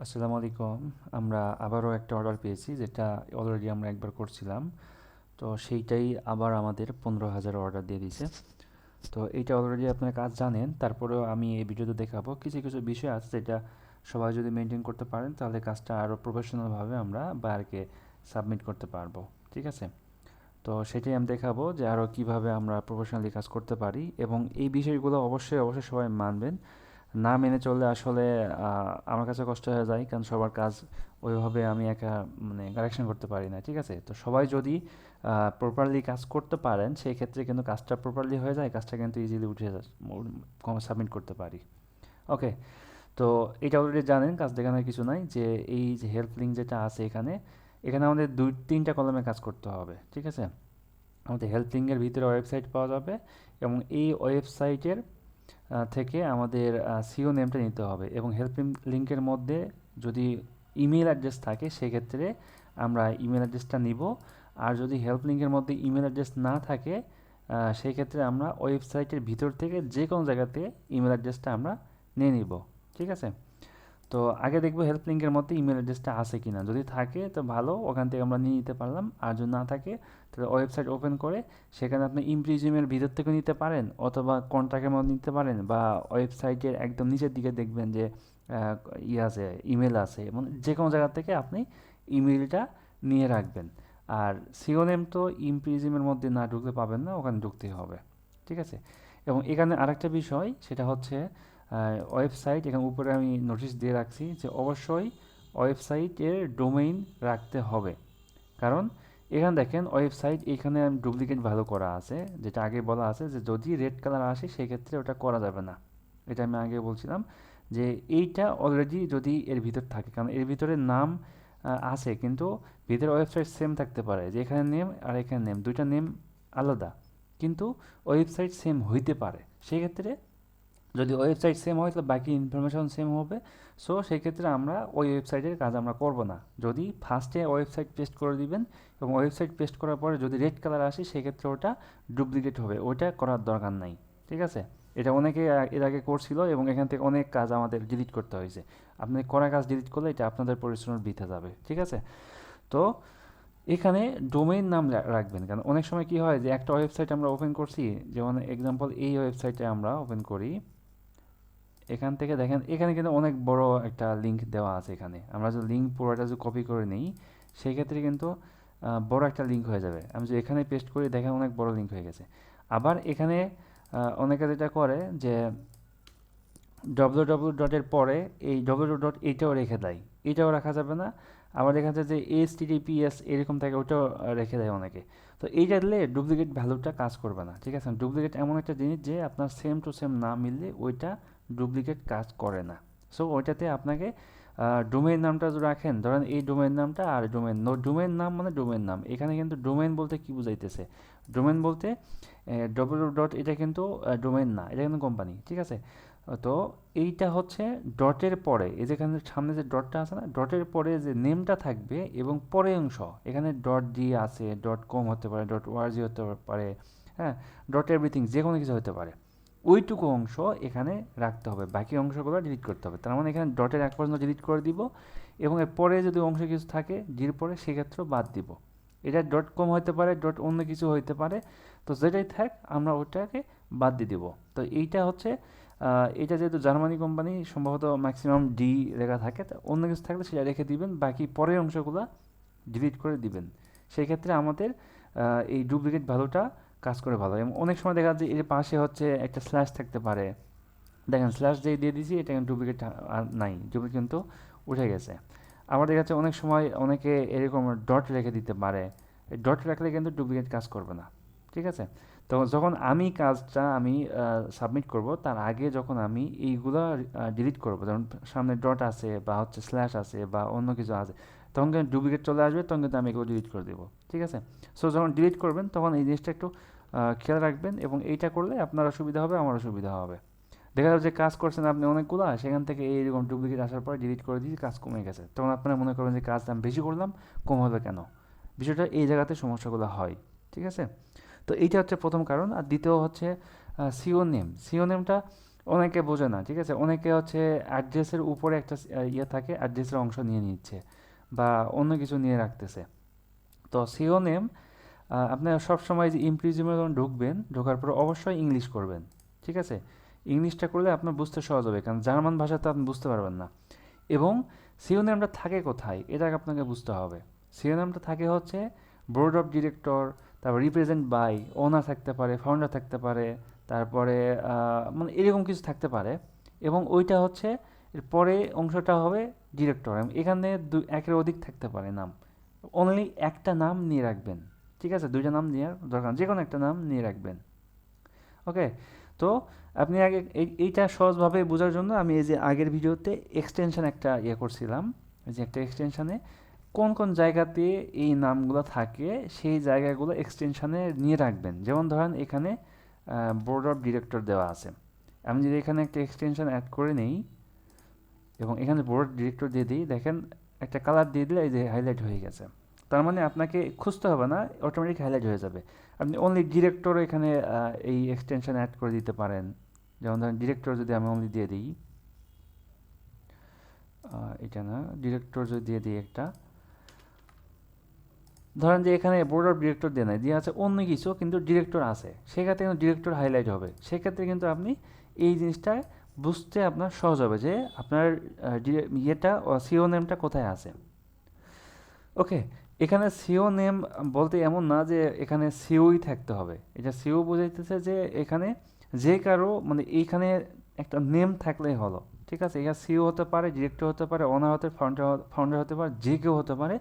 আসসালামু আলাইকুম। আমরা আবারও একটা অর্ডার পেয়েছি, যেটা অলরেডি আমরা একবার করছিলাম। তো সেইটাই আবার আমাদের 15,000 অর্ডার দিয়ে দিছে। তো এইটা অলরেডি আপনারা কাজ জানেন, তারপরেও আমি এই ভিডিওতে দেখাবো কিছু কিছু বিষয় আছে যেটা সবাই যদি মেনটেন করতে পারেন তাহলে কাজটা আরও প্রফেশনালভাবে আমরা বায়ারকে সাবমিট করতে পারবো। ঠিক আছে? তো সেটাই আমি দেখাবো যে আরও কিভাবে আমরা প্রফেশনালি কাজ করতে পারি, এবং এই বিষয়গুলো অবশ্যই অবশ্যই সবাই মানবেন। না মেনে চললে আসলে আমার কাছে কষ্ট হয়ে যায়, কারণ সবার কাজ ওইভাবে আমি একা মানে কারেকশন করতে পারি না। ঠিক আছে? তো সবাই যদি প্রপারলি কাজ করতে পারেন সেই ক্ষেত্রে কিন্তু কাজটা প্রপারলি হয়ে যায়, কাজটা কিন্তু ইজিলি উঠে সাবমিট করতে পারি। ওকে। তো এটা অলরেডি জানেন, কাজ দেখানোর কিছু নাই, যে এই যে হেল্প লিঙ্ক যেটা আছে এখানে, এখানে আমাদের দুই তিনটা কলমে কাজ করতে হবে। ঠিক আছে? আমাদের হেল্প লিঙ্কের ভিতরে ওয়েবসাইট পাওয়া যাবে, এবং এই ওয়েবসাইটের থেকে আমাদের সিও নেমটা নিতে হবে, এবং হেল্প লিঙ্কের মধ্যে যদি ইমেল অ্যাড্রেস থাকে সেক্ষেত্রে আমরা ইমেল অ্যাড্রেসটা নিব। আর যদি হেল্প লিঙ্কের মধ্যে ইমেল অ্যাড্রেস না থাকে সেই ক্ষেত্রে আমরা ওয়েবসাইটের ভিতর থেকে যে কোনো জায়গাতে ইমেল অ্যাড্রেসটা আমরা নিয়ে নিব। ঠিক আছে? তো আগে দেখবো হেল্প লিঙ্কের মধ্যে ইমেল অ্যাড্রেসটা আছে কিনা, যদি থাকে তো ভালো, ওখান থেকে আমরা নিয়ে নিতে পারলাম। আর যদি না থাকে তাহলে ওয়েবসাইট ওপেন করে সেখানে আপনি ইমপ্রিজিমের ভিতর থেকে নিতে পারেন, অথবা কন্ট্যাক্টের মধ্যে নিতে পারেন, বা ওয়েবসাইটের একদম নিচের দিকে দেখবেন যে আছে, ইমেল আছে, মানে যে কোনো জায়গা থেকে আপনি ইমেলটা নিয়ে রাখবেন। আর সিও নেম তো ইমপ্রিজিমের মধ্যে না ঢুকতে পাবেন না, ওখানে ঢুকতেই হবে। ঠিক আছে? এবং এখানে আরেকটা বিষয়, সেটা হচ্ছে ওয়েবসাইট, এখানে উপরে আমি নোটিশ দিয়ে রাখছি যে অবশ্যই ওয়েবসাইটের ডোমেইন রাখতে হবে। কারণ এখানে দেখেন ওয়েবসাইট, এখানে ডুপ্লিকেট ভ্যালু করা আছে, যেটা আগে বলা আছে যে যদি রেড কালার আসে সেক্ষেত্রে ওটা করা যাবে না। এটা আমি আগে বলছিলাম যে এইটা অলরেডি যদি এর ভিতর থাকে, কারণ এর ভিতরে নাম আছে, কিন্তু ভিতরে ওয়েবসাইট সেম থাকতে পারে, যে এখানে নেম আর এখানে নেম, দুইটা নেম আলাদা, কিন্তু ওয়েবসাইট সেম হইতে পারে। সেক্ষেত্রে যদি ওয়েবসাইট সেম হয় তাহলে বাকি ইনফরমেশন সেম হবে। সো সেই ক্ষেত্রে আমরা ওই ওয়েবসাইটের কাজ আমরা করব না। যদি ফার্স্টে ওয়েবসাইট পেস্ট করে দিবেন, এবং ওয়েবসাইট পেস্ট করার পরে যদি রেড কালার আসে সেক্ষেত্রে ওটা ডুপ্লিকেট হবে, ওইটা করার দরকার নাই। ঠিক আছে? এটা অনেকে এর আগে করছিল, এবং এখান থেকে অনেক কাজ আমাদের ডিলিট করতে হয়েছে। আপনি করা কাজ ডিলিট করলে এটা আপনাদের পরিশ্রম বৃথা যাবে। ঠিক আছে? তো এখানে ডোমেইন নাম রাখবেন, কারণ অনেক সময় কি হয় যে একটা ওয়েবসাইট আমরা ওপেন করছি, যেমন এক্সাম্পল এই ওয়েবসাইটে আমরা ওপেন করি, এখান থেকে দেখেন এখানে কিন্তু অনেক বড় একটা লিঙ্ক দেওয়া আছে। এখানে আমরা যদি লিঙ্ক পুরোটা যদি কপি করে নিই সেই ক্ষেত্রে কিন্তু বড় একটা লিঙ্ক হয়ে যাবে। আমি যদি এখানে পেস্ট করি দেখেন অনেক বড় লিঙ্ক হয়ে গেছে। আবার এখানে অনেকে যেটা করে যে www ডটের পরে এই www ডট এইটাও রেখে দেয়, এটাও রাখা যাবে না। আবার দেখা যায় যে HTTPS এরকম থাকে, ওটাও রেখে দেয় অনেকে। তো এইটা দিলে ডুপ্লিকেট ভ্যালুটা কাজ করবে না। ঠিক আছে? ডুপ্লিকেট এমন একটা জিনিস যে আপনার সেম টু সেম না মিললে ওইটা ডুপ্লিকেট কাজ করে না। সো ওইটাতে আপনাকে ডোমেইন নামটা যদি রাখেন, ধরেন এই ডোমেইন নামটা, আর ডোমেইন ডোমেইন নাম মানে ডোমেইন নাম, এখানে কিন্তু ডোমেইন বলতে কি বুঝাইতেছে, ডোমেইন বলতে ডব্লিউ ডট, এটা কিন্তু ডোমেইন না, এটা কিন্তু কোম্পানি। ঠিক আছে? তো এইটা হচ্ছে ডটের পরে, এই যেখানে সামনে যে ডটটা আছে না, ডটের পরে যে নেমটা থাকবে এবং পরে অংশ, এখানে ডট ডি আছে, ডট কম হতে পারে, ডট ওআরজি হতে পারে, হ্যাঁ, ডট এভরিথিং, যে কোনো কিছু হতে পারে, ওইটুকু অংশ এখানে রাখতে হবে, বাকি অংশগুলো ডিলিট করতে হবে। তার মানে এখানে ডটের এক পর্যন্ত ডিলিট করে দিব, এবং এর পরে যদি অংশ কিছু থাকে ডির পরে সেক্ষেত্রেও বাদ দিব। এটা ডট কম হতে পারে, ডট অন্য কিছু হইতে পারে, তো যেটাই থাক আমরা ওটাকে বাদ দিয়ে দিব। তো এইটা হচ্ছে এটা যেহেতু জার্মানি কোম্পানি, সম্ভবত ম্যাক্সিমাম ডি লেখা থাকে, তা অন্য কিছু থাকলে সেটা রেখে দিবেন, বাকি পরের অংশগুলো ডিলিট করে দিবেন। সেই ক্ষেত্রে আমাদের এই ডুপ্লিকেট ভ্যালুটা কাজ করে ভালো। এবং অনেক সময় দেখা যায় এর পাশে হচ্ছে একটা স্ল্যাশ থাকতে পারে, দেখেন স্ল্যাশ যে দিয়ে দিয়েছি এটা কিন্তু ডুপ্লিকেট আর নাই, ডুপ্লিকেট কিন্তু উঠে গেছে। আবার দেখা যাচ্ছে অনেক সময় অনেকে এরকম ডট রেখে দিতে পারে, এই ডট রাখলে কিন্তু ডুপ্লিকেট কাজ করবে না। ঠিক আছে? তো যখন আমি কাজটা সাবমিট করব তার আগে যখন আমি এইগুলা ডিলিট করব, যেমন সামনে ডট আছে বা হচ্ছে স্ল্যাশ আছে বা অন্য কিছু আছে, তখন কিন্তু ডুপ্লিকেট চলে আসবে, তখন কিন্তু আমি এগুলো ডিলিট করে দেবো। ঠিক আছে? সো যখন ডিলিট করবেন তখন এই জিনিসটা একটু খেয়াল রাখবেন, এবং এইটা করলে আপনারও সুবিধা হবে, আমারও সুবিধা হবে। দেখা যাবে যে কাজ করছেন আপনি অনেকগুলা, সেখান থেকে এইরকম ডুপ্লিকেট আসার পরে ডিলিট করে দিয়ে কাজ কমে গেছে, তখন আপনারা মনে করবেন যে কাজ আমি বেশি করলাম, কম হবে কেন। বিষয়টা এই জায়গাতে সমস্যাগুলো হয়। ঠিক আছে? তো এইটা হচ্ছে প্রথম কারণ। আর দ্বিতীয় হচ্ছে সিও নেম। সিও নেমটা অনেকে বোঝে না, ঠিক আছে? অনেকে হচ্ছে অ্যাড্রেসের উপরে একটা ইয়ে থাকে, অ্যাড্রেসের অংশ নিয়ে নিচ্ছে বা অন্য কিছু নিয়ে রাখতেছে। তো সিও নেম আপনার সবসময় যে ইমপ্রিজিমে যখন ঢুকবেন, ঢোকার পর অবশ্যই ইংলিশ করবেন, ঠিক আছে? ইংলিশটা করলে আপনার বুঝতে সহজ হবে, কারণ জার্মান ভাষাতে আপনি বুঝতে পারবেন না। এবং শিরোনামটা থাকে কোথায় এটাকে আপনাকে বুঝতে হবে। শিরোনামটা থাকে হচ্ছে বোর্ড অফ ডিরেক্টর, তারপর রিপ্রেজেন্ট বাই, ওনার থাকতে পারে, ফাউন্ডার থাকতে পারে, তারপরে মানে এরকম কিছু থাকতে পারে। এবং ওইটা হচ্ছে এর পরে অংশটা হবে ডিরেক্টর। এখানে একের অধিক থাকতে পারে নাম, অনলি একটা নাম নিয়ে রাখবেন, ঠিক আছে? দুইটা নাম নেওয়ার দরকার না, যে কোনো একটা নাম নিয়ে রাখবেন। ওকে। তো আপনি আগে এইটা সহজভাবে বোঝার জন্য আমি এই যে আগের ভিডিওতে এক্সটেনশন একটা ইয়ে করছিলাম, এই যে একটা এক্সটেনশানে কোন কোন জায়গাতে এই নামগুলো থাকে সেই জায়গাগুলো এক্সটেনশানে নিয়ে রাখবেন। যেমন ধরেন এখানে বোর্ড অফ ডিরেক্টর দেওয়া আছে, আমি যদি এখানে একটা এক্সটেনশন অ্যাড করে নেই এবং এখানে বোর্ড ডিরেক্টর দিয়ে দিই, দেখেন একটা কালার দিয়ে দিলে এই যে হাইলাইট হয়ে গেছে। তার মানে আপনাকে খুঁজতে হবে না, অটোমেটিক হাইলাইট হয়ে যাবে। আপনি অনলি ডিরেক্টর এখানে এই এক্সটেনশন অ্যাড করে দিতে পারেন। যেমন ধরেন ডিরেক্টর যদি আমি অনলি দিয়ে দিই, এটা না, ডিরেক্টর যদি দিয়ে দিই একটা, ধরেন যে এখানে বোর্ড অফ ডিরেক্টর দিয়ে নাই, দিয়ে আছে অন্য কিছু কিন্তু ডিরেক্টর আছে, সেক্ষেত্রে কিন্তু ডিরেক্টর হাইলাইট হবে। সেক্ষেত্রে কিন্তু আপনি এই জিনিসটা বুঝতে আপনার সহজ হবে যে আপনার ইয়েটা সিও নেমটা কোথায় আছে। ওকে। এখানে সিও নেম বলতে এমন না যে এখানে সিওই থাকতে হবে, এটা সিও বোঝাইতেছে যে এখানে যে কারো মানে এইখানে একটা নেম থাকলেই হলো, ঠিক আছে? এখানে সিও হতে পারে, ডিরেক্টর হতে পারে, ওনার হতে ফাউন্ডার হতে পারে, যে কেউ হতে পারে,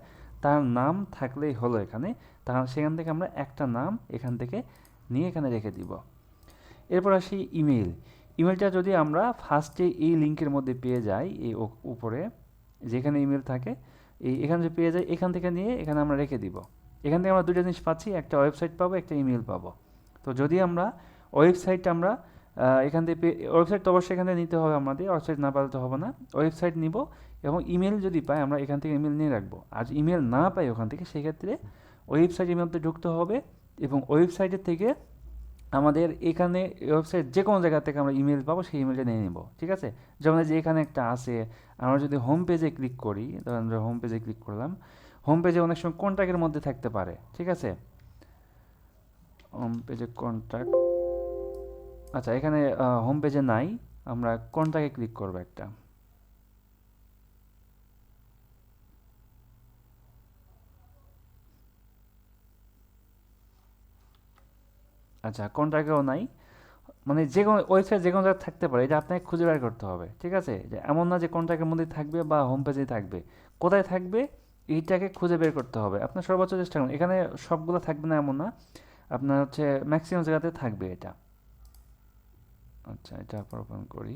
তার নাম থাকলেই হলো এখানে। তাহলে সেখান থেকে আমরা একটা নাম এখান থেকে নিয়ে এখানে রেখে দিব। এরপর আসি ইমেল। ইমেলটা যদি আমরা ফার্স্টে এই লিঙ্কের মধ্যে পেয়ে যাই, এই উপরে যেখানে ইমেল থাকে, এখানে যে পেয়ে যাই, এখান থেকে নিয়ে এখানে আমরা রেখে দিব। এখান থেকে আমরা দুটো জিনিস পাচ্ছি, একটা ওয়েবসাইট পাবো, একটা ইমেল পাবো। তো যদি আমরা ওয়েবসাইট আমরা এখান থেকে ওয়েবসাইট তো অবশ্যই এখান থেকে নিতে হবে আমাদের, ওয়েবসাইট না পালে তো হবে না। ওয়েবসাইট নিব এবং ইমেল যদি পাই আমরা এখান থেকে ইমেল নিয়ে রাখবো। আর ইমেল না পাই ওখান থেকে, সেক্ষেত্রে ওয়েবসাইট ইমেলতে ঢুকতে হবে এবং ওয়েবসাইটের থেকে আমাদের এখানে ওয়েবসাইট যে কোনো জায়গা থেকে আমরা ইমেল পাবো সেই ইমেলটা নিয়ে নেব, ঠিক আছে? যেমন যে এখানে একটা আছে, আমরা যদি হোম পেজে ক্লিক করি, ধরেন আমরা হোম পেজে ক্লিক করলাম, হোম পেজে অনেক সময় কন্ট্যাক্টের মধ্যে থাকতে পারে, ঠিক আছে? হোম পেজে কন্ট্যাক্ট, আচ্ছা এখানে হোম পেজে নাই, আমরা কন্ট্যাক্টে ক্লিক করবো একটা। আচ্ছা কন্ট্যাক্টেও নাই, মানে যে কোনো ওয়েবসাইট যে কোনো জায়গায় থাকতে পারে, এটা আপনাকে খুঁজে বের করতে হবে, ঠিক আছে? যে এমন না যে কন্ট্যাক্টের মধ্যেই থাকবে বা হোম পেজেই থাকবে, কোথায় থাকবে এইটাকে খুঁজে বের করতে হবে। আপনার সর্বোচ্চ চেষ্টা করুন, এখানে সবগুলো থাকবে না এমন না, আপনার হচ্ছে ম্যাক্সিমাম জায়গাতে থাকবে এটা। আচ্ছা এটা আবার ওপেন করি।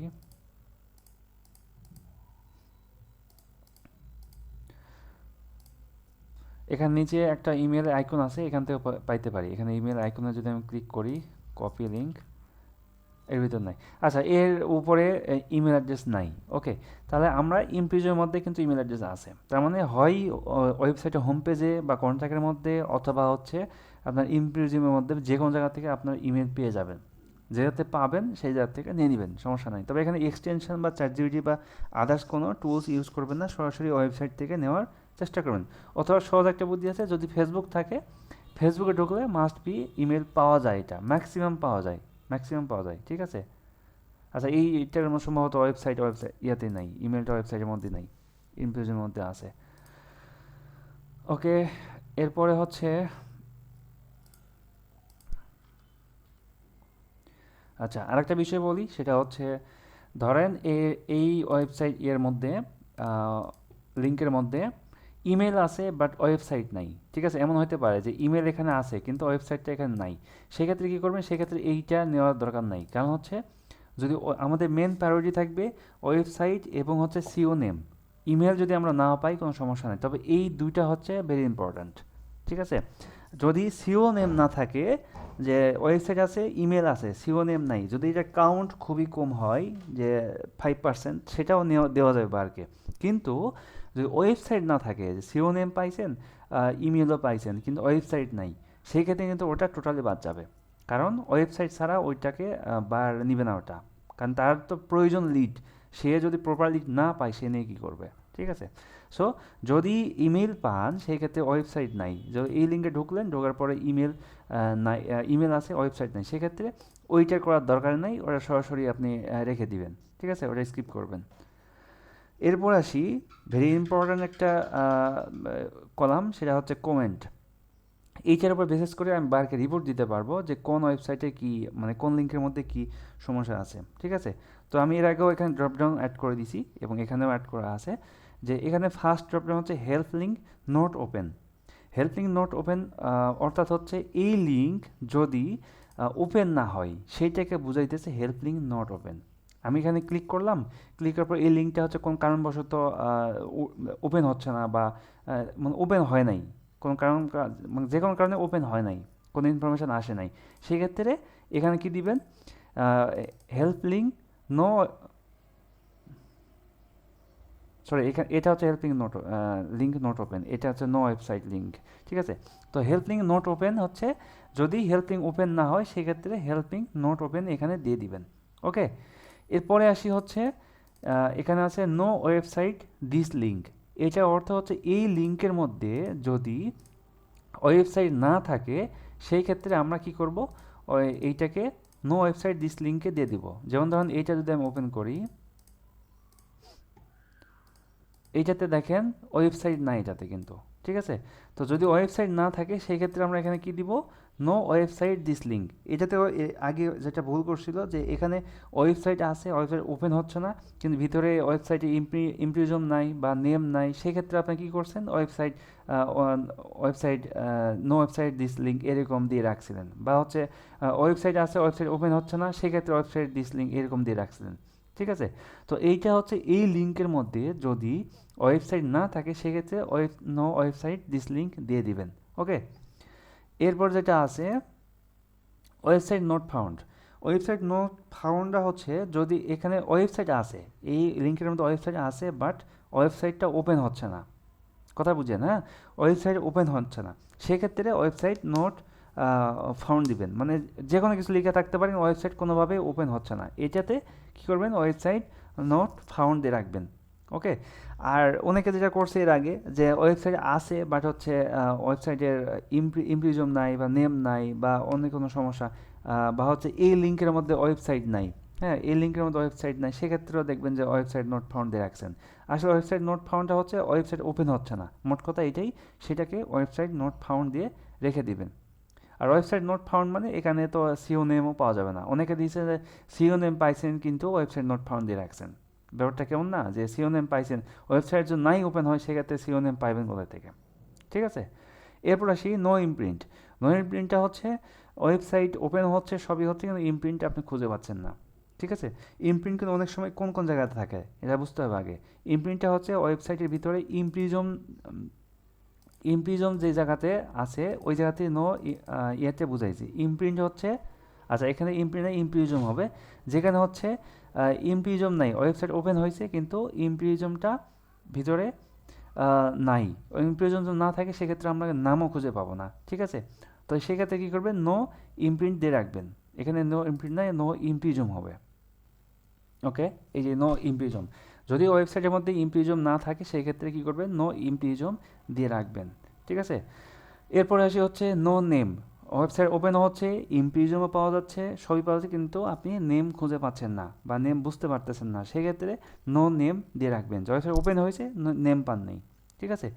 এখানে নিচে একটা ইমেল আইকন আছে, এখান থেকে পাইতে পারি। এখানে ইমেল আইকনে যদি আমি ক্লিক করি, কপি লিঙ্ক, এর ভিতর নাই। আচ্ছা এর উপরে ইমেল অ্যাড্রেস নাই। ওকে, তাহলে আমরা ইমপ্রিজের মধ্যে কিন্তু ইমেল অ্যাড্রেস আছে, তার মানে হয় ওয়েবসাইটের হোম পেজে বা কন্ট্যাক্টের মধ্যে, অথবা হচ্ছে আপনার ইমপ্রিজমের মধ্যে যে কোনো জায়গা থেকে আপনার ইমেল পেয়ে যাবেন। যেটাতে পাবেন সেই জায়গা থেকে নিয়ে নেবেন, সমস্যা নাই। তবে এখানে এক্সটেনশন বা চ্যাটজিপিটি বা আদার্স কোনো টুলস ইউজ করবেন না, সরাসরি ওয়েবসাইট থেকে নেওয়ার চেষ্টা করবেন। অথবা সহজ একটা বুদ্ধি আছে, যদি ফেসবুক থাকে, ফেসবুকে ঢুকলে মাস্ট বি ইমেল পাওয়া যায়, এটা ম্যাক্সিমাম পাওয়া যায়, ম্যাক্সিমাম পাওয়া যায়, ঠিক আছে? আচ্ছা এইটার সম্ভবত ওয়েবসাইট ইয়াতে নাই, ইমেলটা ওয়েবসাইটের মধ্যে নাই, ইমপ্রেজের মধ্যে আছে। ওকে। এরপরে হচ্ছে আচ্ছা আরেকটা বিষয় বলি, সেটা হচ্ছে ধরেন এই ওয়েবসাইট এর মধ্যে লিঙ্কের মধ্যে ইমেল আছে বাট ওয়েবসাইট নাই, ঠিক আছে? এমন হতে পারে যে ইমেল এখানে আছে কিন্তু ওয়েবসাইটটা এখানে নাই। সেক্ষেত্রে কী করবেন, সেক্ষেত্রে এইটা নেওয়ার দরকার নাই, কারণ হচ্ছে যদি আমাদের মেন প্রায়োরিটি থাকবে ওয়েবসাইট এবং হচ্ছে সিও নেম। ইমেল যদি আমরা না পাই কোনো সমস্যা নেই, তবে এই দুইটা হচ্ছে ভেরি ইম্পর্ট্যান্ট, ঠিক আছে? যদি সিও নেম না থাকে, যে ওয়েবসাইট আছে ইমেল আছে সিও নেম নাই, যদি এটা কাউন্ট খুবই কম হয়, যে 5%, সেটাও দেওয়া যাবে বারকে। কিন্তু যদি ওয়েবসাইট না থাকে, যে সিও নেম পাইছেন, ইমেলও পাইছেন কিন্তু ওয়েবসাইট নাই, সেই ক্ষেত্রে কিন্তু ওটা টোটালি বাদ যাবে, কারণ ওয়েবসাইট ছাড়া ওইটাকে বার নিবে না ওটা। কারণ তার তো প্রয়োজন লিড, সে যদি প্রপার লিড না পায় সে নিয়ে কী করবে, ঠিক আছে? সো যদি ইমেল পান সেই ক্ষেত্রে ওয়েবসাইট নাই, এই লিঙ্কে ঢুকলেন, ঢোকার পরে ইমেল নাই, ইমেল আছে ওয়েবসাইট নাই, সেক্ষেত্রে ওইটা করার দরকার নাই, ওটা সরাসরি আপনি রেখে দিবেন, ঠিক আছে? ওটা স্কিপ করবেন। এরপর আসি ভেরি ইম্পর্ট্যান্ট একটা কলাম, সেটা হচ্ছে কমেন্ট। এইটার উপর বেসিস করে আমি বারকে রিপোর্ট দিতে পারবো যে কোন ওয়েবসাইটে কি, মানে কোন লিঙ্কের মধ্যে কি সমস্যা আছে, ঠিক আছে? তো আমি এর আগেও এখানে ড্রপডাউন অ্যাড করে দিছি এবং এখানেও অ্যাড করা আছে যে এখানে ফার্স্ট ড্রপডাউন হচ্ছে help link not open. Help link not open অর্থাৎ হচ্ছে এই লিঙ্ক যদি ওপেন না হয় সেইটাকে বুঝাইতেছে হেল্প লিঙ্ক নট ওপেন। আমি এখানে ক্লিক করলাম, ক্লিক করার পর এই লিঙ্কটা হচ্ছে কোন কারণবশত ওপেন হচ্ছে না, বা মানে ওপেন হয় নাই, কোনো কারণ, মানে যে কোনো কারণে ওপেন হয় নাই, কোনো ইনফরমেশান আসে নাই, সেক্ষেত্রে এখানে কি দিবেন, হেল্প লিঙ্ক নো, সরি এখানে এটা হচ্ছে help link not, link not open, এটা হচ্ছে নো ওয়েবসাইট লিঙ্ক, ঠিক আছে? তো হেল্প লিঙ্ক নট ওপেন হচ্ছে যদি হেল্প লিঙ্ক ওপেন না হয় সেক্ষেত্রে হেল্প লিঙ্ক নট ওপেন এখানে দিয়ে দিবেন, ওকে? এরপরে আসি হচ্ছে এখানে আছে নো ওয়েবসাইট দিস লিঙ্ক। এটার অর্থ হচ্ছে এই লিঙ্কের মধ্যে যদি ওয়েবসাইট না থাকে সেই ক্ষেত্রে আমরা কি করব, এইটাকে নো ওয়েবসাইট দিস লিঙ্কে দিয়ে দিব। যেমন ধরুন এইটা যদি আমি ওপেন করি, এইটাতে দেখেন ওয়েবসাইট নাই এটাতে কিন্তু, ঠিক আছে? তো যদি ওয়েবসাইট না থাকে সেই ক্ষেত্রে আমরা এখানে কি দিব, নো ওয়েবসাইট দিস লিঙ্ক। এটাতে আগে যেটা ভুল করছিল যে এখানে ওয়েবসাইট আছে, ওয়েবসাইট ওপেন হচ্ছে না, কিন্তু ভিতরে ওয়েবসাইটে ইমপ্রিজম নাই বা নেম নাই, সেক্ষেত্রে আপনি কি করছেন, website no website this link এরকম দিয়ে রাখছিলেন, বা হচ্ছে ওয়েবসাইট আছে ওয়েবসাইট ওপেন হচ্ছে না সেক্ষেত্রে ওয়েবসাইট দিস লিঙ্ক এরকম দিয়ে রাখছিলেন, ঠিক আছে? তো এইটা হচ্ছে এই লিঙ্কের মধ্যে যদি ওয়েবসাইট না থাকে সেক্ষেত্রে নো ওয়েবসাইট দিস লিঙ্ক দিয়ে দিবেন, ওকে? এরপর যেটা আছে website not found. Website not ফাউন্ডটা হচ্ছে যদি এখানে ওয়েবসাইট আছে, এই লিঙ্কের মধ্যে ওয়েবসাইট আছে বাট ওয়েবসাইটটা ওপেন হচ্ছে না, কথা বুঝেন, হ্যাঁ? ওয়েবসাইট ওপেন হচ্ছে না, সেক্ষেত্রে ওয়েবসাইট নোট ফাউন্ড দিবেন, মানে যে কোনো কিছু লিখে থাকতে পারেন ওয়েবসাইট কোনোভাবে ওপেন হচ্ছে না, এটাতে কী করবেন, ওয়েবসাইট নট ফাউন্ড দিয়ে রাখবেন, ওকে? আর অনেকে যেটা করছে এর আগে যে ওয়েবসাইট আছে বাট হচ্ছে ওয়েবসাইটের ইমপ্রিজম নাই বা নেম নাই বা অন্য কোনো সমস্যা, বা হচ্ছে এই লিঙ্কের মধ্যে ওয়েবসাইট নাই, হ্যাঁ, এই লিঙ্কের মধ্যে ওয়েবসাইট নাই, সেক্ষেত্রেও দেখবেন যে ওয়েবসাইট নট ফাউন্ড দিয়ে রাখছেন। আসলে ওয়েবসাইট নোট ফাউন্ডটা হচ্ছে ওয়েবসাইট ওপেন হচ্ছে না, মোট কথা এটাই, সেটাকে ওয়েবসাইট নোট ফাউন্ড দিয়ে রেখে দিবেন। আর ওয়েবসাইট নোট ফাউন্ড মানে এখানে তো সিও নেমও পাওয়া যাবে না, অনেকে দিয়েছে যে সিও নেম পাইছেন কিন্তু ওয়েবসাইট নোট ফাউন্ড দিয়ে রাখছেন। ব্যাপারটা কেমন না, যে সিও নেম পাইছেন, ওয়েবসাইট যদি নাই ওপেন হয় সেক্ষেত্রে সিও নেম পাইবেন কোথা থেকে, ঠিক আছে? এরপর আসি নো ইমপ্রিন্ট। নো ইমপ্রিন্টটা হচ্ছে ওয়েবসাইট ওপেন হচ্ছে সবই হচ্ছে কিন্তু ইমপ্রিন্ট আপনি খুঁজে পাচ্ছেন না, ঠিক আছে? ইমপ্রিন্ট কিন্তু অনেক সময় কোন কোন জায়গাতে থাকে এটা বুঝতে হবে আগে। ইমপ্রিন্টটা হচ্ছে ওয়েবসাইটের ভিতরে ইমপ্রিজম যে জায়গাতে আছে ওই জায়গাতে নো ইয়েতে বুঝাইছি। ইমপ্রিন্ট হচ্ছে, আচ্ছা এখানে ইমপ্রিন্ট ইমপ্রিজম হবে, যেখানে হচ্ছে ইমপ্রিজম নাই, ওয়েবসাইট ওপেন হয়েছে কিন্তু ইমপ্রিজমটা ভিতরে নাই, ওই ইমপ্রিজম যদি না থাকে সেক্ষেত্রে আমরা নামও খুঁজে পাবো না, ঠিক আছে? তো সেক্ষেত্রে কী করবেন, নো ইমপ্রিন্ট দিয়ে রাখবেন, এখানে নো ইমপ্রিন্ট নাই, নো ইমপ্রিজম হবে, ওকে? এই যে নো ইমপ্রিজম, যদি ওয়েবসাইটের মধ্যে ইমপ্রিজম না থাকে সেই ক্ষেত্রে কী করবেন, নো ইমপ্রিজম দিয়ে রাখবেন, ঠিক আছে? এরপরে আসি হচ্ছে নো নেম। ওয়েবসাইট ওপেন হচ্ছে, ইমপ্রিজমও পাওয়া যাচ্ছে, সবই পাওয়া যাচ্ছে, কিন্তু আপনি নেম খুঁজে পাচ্ছেন না বা নেম বুঝতে পারতেছেন না, সেক্ষেত্রে নো নেম দিয়ে রাখবেন, যে ওয়েবসাইট ওপেন হয়েছে নেম পান নেই, ঠিক আছে?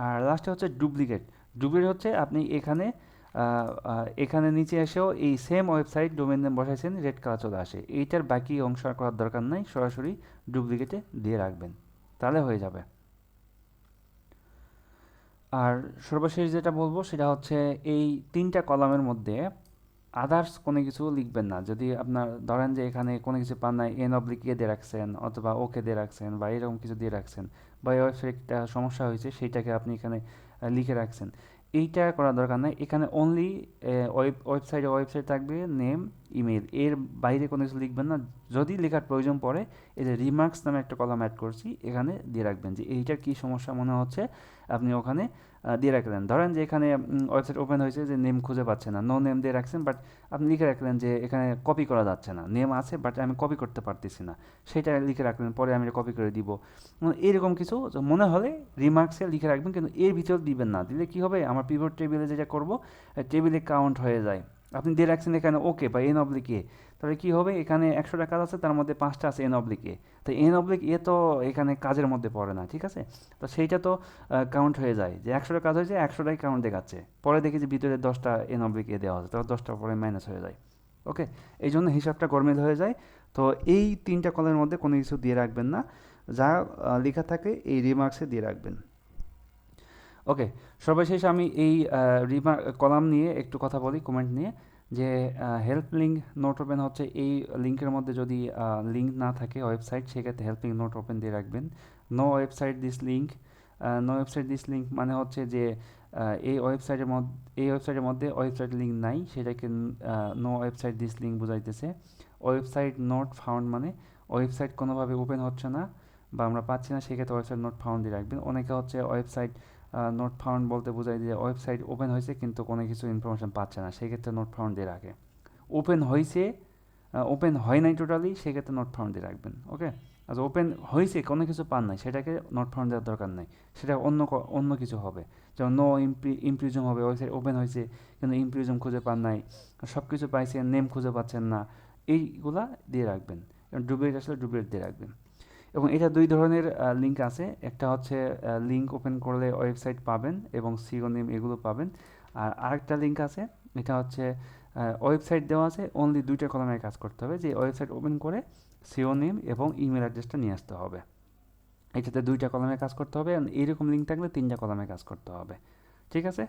আর লাস্টে হচ্ছে ডুপ্লিকেট। ডুপ্লিকেট হচ্ছে আপনি এখানে নিচে এসেও এই সেম ওয়েবসাইট ডোমেন নেম বসাইছেন, রেড কালার চলে আসে, এইটার বাকি অংশ আর করার দরকার নাই, সরাসরি ডুপ্লিকেটে দিয়ে রাখবেন, তাহলে হয়ে যাবে। আর সর্বশেষ যেটা বলবো সেটা হচ্ছে এই তিনটা কলামের মধ্যে আদার্স কোনো কিছু লিখবেন না। যদি আপনার ধরেন যে এখানে কোনো কিছু পান নাই, এন অবলিক দিয়ে রাখছেন অথবা ওকে দিয়ে রাখছেন বা এরকম কিছু দিয়ে রাখছেন, বা এই ওয়েবসাইটটা সমস্যা হয়েছে সেইটাকে আপনি এখানে লিখে রাখছেন, এইটা করার দরকার নাই। এখানে অনলি ওয়েবসাইট থাকবে নেম ইমেল, এর বাইরে কোনো কিছু লিখবেন না। যদি লেখার প্রয়োজন পড়ে এই যে রিমার্কস নামে একটা কলাম অ্যাড করছি এখানে দিয়ে রাখবেন যে এইটার কী সমস্যা মনে হচ্ছে, আপনি ওখানে দিয়ে রাখলেন। ধরেন যে এখানে ওয়েবসাইট ওপেন হয়েছে যে নেম খুঁজে পাচ্ছে না, নো নেম দিয়ে রাখছেন, বাট আপনি লিখে রাখলেন যে এখানে কপি করা যাচ্ছে না, নেম আছে বাট আমি কপি করতে পারতেছি না, সেটা লিখে রাখলেন, পরে আমি কপি করে দিব। এরকম কিছু মনে হলে রিমার্কসে লিখে রাখবেন, কিন্তু এর ভিতর দিবেন না। দিলে কি হবে, আমার পিভট টেবিলে যেটা করব টেবিলে কাউন্ট হয়ে যায়। আপনি দিয়ে রাখছেন এখানে ওকে বা এন অবলিক এ, তাহলে কী হবে, এখানে 100টা কাজ আছে, তার মধ্যে 5টা আছে এন অবলিক এ, তো এন অবলিক এ তো এখানে কাজের মধ্যে পড়ে না, ঠিক আছে? তো সেইটা তো কাউন্ট হয়ে যায়, যে 100টা কাজ হয়েছে 100টাই কাউন্ট দেখাচ্ছে, পরে দেখি যে ভিতরে 10টা এন অবলিক এ দেওয়া আছে, তাহলে 10টা পরে মাইনাস হয়ে যায়। ওকে, এই জন্য হিসাবটা গরমিল হয়ে যায়। তো এই 3টা কলের মধ্যে কোনো কিছু দিয়ে রাখবেন না, যা লেখা থাকে এই রিমার্কসে দিয়ে রাখবেন। ওকে, সর্বশেষ আমি এই কলাম নিয়ে একটু কথা বলি, কমেন্ট নিয়ে, যে হেল্প লিঙ্ক নোট ওপেন হচ্ছে এই লিঙ্কের মধ্যে যদি লিঙ্ক না থাকে ওয়েবসাইট, সেক্ষেত্রে হেল্প লিঙ্ক নোট ওপেন দিয়ে রাখবেন। No website this link, no website this link মানে হচ্ছে যে এই ওয়েবসাইটের মধ্যে ওয়েবসাইট লিঙ্ক নাই, সেটাকে নো ওয়েবসাইট দিস লিঙ্ক বোঝাইতেছে। ওয়েবসাইট নট ফাউন্ড মানে ওয়েবসাইট কোনোভাবে ওপেন হচ্ছে না বা আমরা পাচ্ছি না, সেক্ষেত্রে ওয়েবসাইট নট ফাউন্ড দিয়ে রাখবেন। অনেকে হচ্ছে ওয়েবসাইট নোট ফাউন্ড বলতে বোঝায় যে ওয়েবসাইট ওপেন হয়েছে কিন্তু কোনো কিছু ইনফরমেশন পাচ্ছে না, সেক্ষেত্রে নোট ফাউন্ড দিয়ে রাখে। ওপেন হয়েছে, ওপেন হয় নাই টোটালি, সেক্ষেত্রে নোট ফাউন্ড দিয়ে রাখবেন। ওকে, আচ্ছা ওপেন হয়েছে কোনো কিছু পান নাই, সেটাকে নোট ফাউন্ড দেওয়ার দরকার নেই, সেটা অন্য কিছু হবে। যেমন নো ইমপ্রিজম হবে, ওয়েবসাইট ওপেন হয়েছে কিন্তু ইমপ্রিজম খুঁজে পান নাই, সব কিছু পাইছেন নেম খুঁজে পাচ্ছেন না, এইগুলা দিয়ে রাখবেন। ডুপ্লিকেট আসলে ডুপ্লিকেট দিয়ে রাখবেন। এবং এটা দুই ধরনের লিঙ্ক আছে, একটা হচ্ছে লিঙ্ক ওপেন করলে ওয়েবসাইট পাবেন এবং সিও নেম এগুলো পাবেন, আর আরেকটা লিঙ্ক আছে, এটা হচ্ছে ওয়েবসাইট দেওয়া আছে, অনলি 2টা কলামে কাজ করতে হবে, যে ওয়েবসাইট ওপেন করে সিও নেম এবং ইমেল অ্যাড্রেসটা নিয়ে আসতে হবে। এটাতে 2টা কলামে কাজ করতে হবে, এইরকম লিঙ্ক থাকলে 3টা কলামে কাজ করতে হবে। ঠিক আছে?